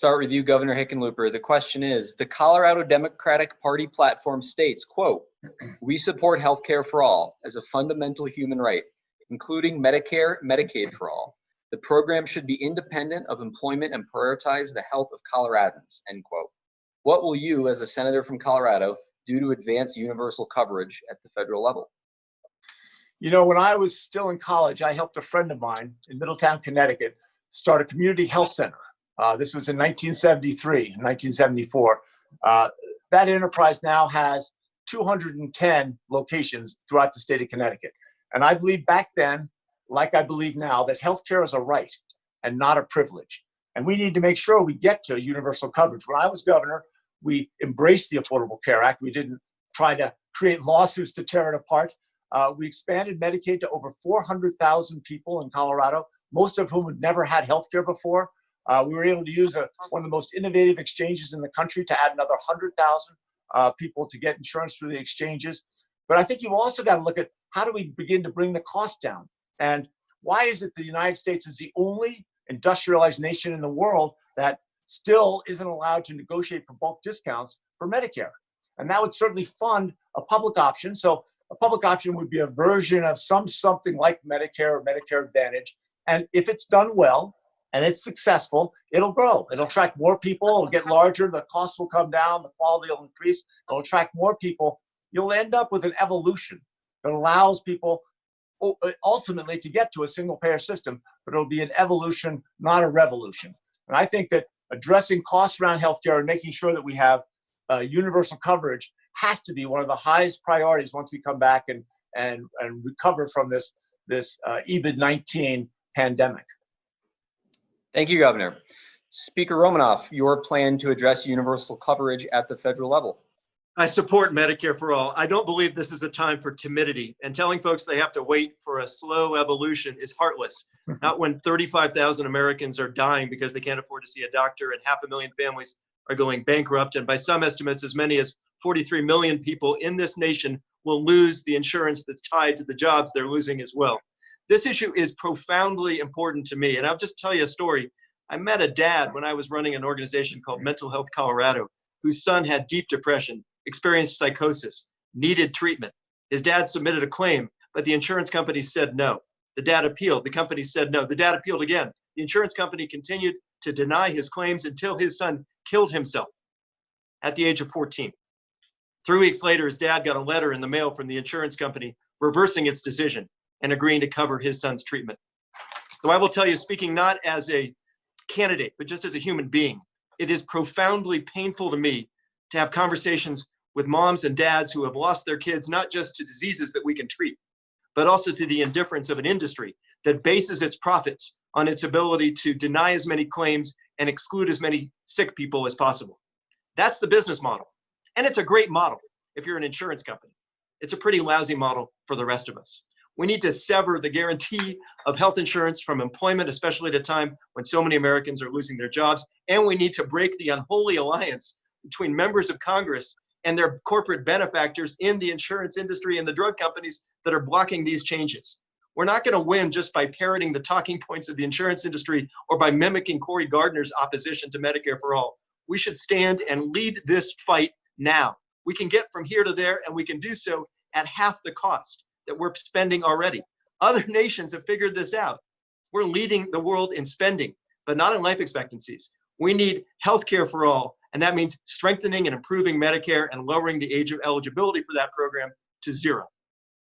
start with you, Governor Hickenlooper. The question is, the Colorado Democratic Party platform states, quote, "We support healthcare for all as a fundamental human right, including Medicare, Medicaid for all. The program should be independent of employment and prioritize the health of Coloradans," end quote. What will you, as a senator from Colorado, do to advance universal coverage at the federal level? You know, when I was still in college, I helped a friend of mine in Middletown, Connecticut, start a community health center. This was in 1973, 1974. That enterprise now has 210 locations throughout the state of Connecticut. And I believe back then, like I believe now, that healthcare is a right and not a privilege. And we need to make sure we get to universal coverage. When I was governor, we embraced the Affordable Care Act. We didn't try to create lawsuits to tear it apart. We expanded Medicaid to over 400,000 people in Colorado, most of whom had never had health care before. We were able to use one of the most innovative exchanges in the country to add another 100,000 people to get insurance through the exchanges. But I think you've also got to look at how do we begin to bring the cost down? And why is it the United States is the only industrialized nation in the world that still isn't allowed to negotiate for bulk discounts for Medicare? And that would certainly fund a public option. So a public option would be a version of something like Medicare or Medicare Advantage. And if it's done well and it's successful, it'll grow. It'll attract more people. It'll get larger. The costs will come down. The quality will increase. It'll attract more people. You'll end up with an evolution that allows people ultimately to get to a single payer system, but it'll be an evolution, not a revolution. And I think that addressing costs around healthcare and making sure that we have universal coverage has to be one of the highest priorities once we come back and recover from this COVID-19 pandemic. Thank you, Governor. Speaker Romanoff, your plan to address universal coverage at the federal level. I support Medicare for all. I don't believe this is a time for timidity, and telling folks they have to wait for a slow evolution is heartless. Not when 35,000 Americans are dying because they can't afford to see a doctor and 500,000 families are going bankrupt. And by some estimates, as many as 43 million people in this nation will lose the insurance that's tied to the jobs they're losing as well. This issue is profoundly important to me. And I'll just tell you a story. I met a dad when I was running an organization called Mental Health Colorado, whose son had deep depression, experienced psychosis, needed treatment. His dad submitted a claim, but the insurance company said no. The dad appealed. The company said no. The dad appealed again. The insurance company continued to deny his claims until his son killed himself at the age of 14. 3 weeks later, his dad got a letter in the mail from the insurance company reversing its decision and agreeing to cover his son's treatment. So I will tell you, speaking not as a candidate, but just as a human being, it is profoundly painful to me to have conversations with moms and dads who have lost their kids, not just to diseases that we can treat, but also to the indifference of an industry that bases its profits on its ability to deny as many claims and exclude as many sick people as possible. That's the business model. And it's a great model if you're an insurance company. It's a pretty lousy model for the rest of us. We need to sever the guarantee of health insurance from employment, especially at a time when so many Americans are losing their jobs. And we need to break the unholy alliance between members of Congress and their corporate benefactors in the insurance industry and the drug companies that are blocking these changes. We're not going to win just by parroting the talking points of the insurance industry or by mimicking Cory Gardner's opposition to Medicare for all. We should stand and lead this fight now. We can get from here to there, and we can do so at half the cost that we're spending already. Other nations have figured this out. We're leading the world in spending, but not in life expectancies. We need healthcare for all, and that means strengthening and improving Medicare and lowering the age of eligibility for that program to 0.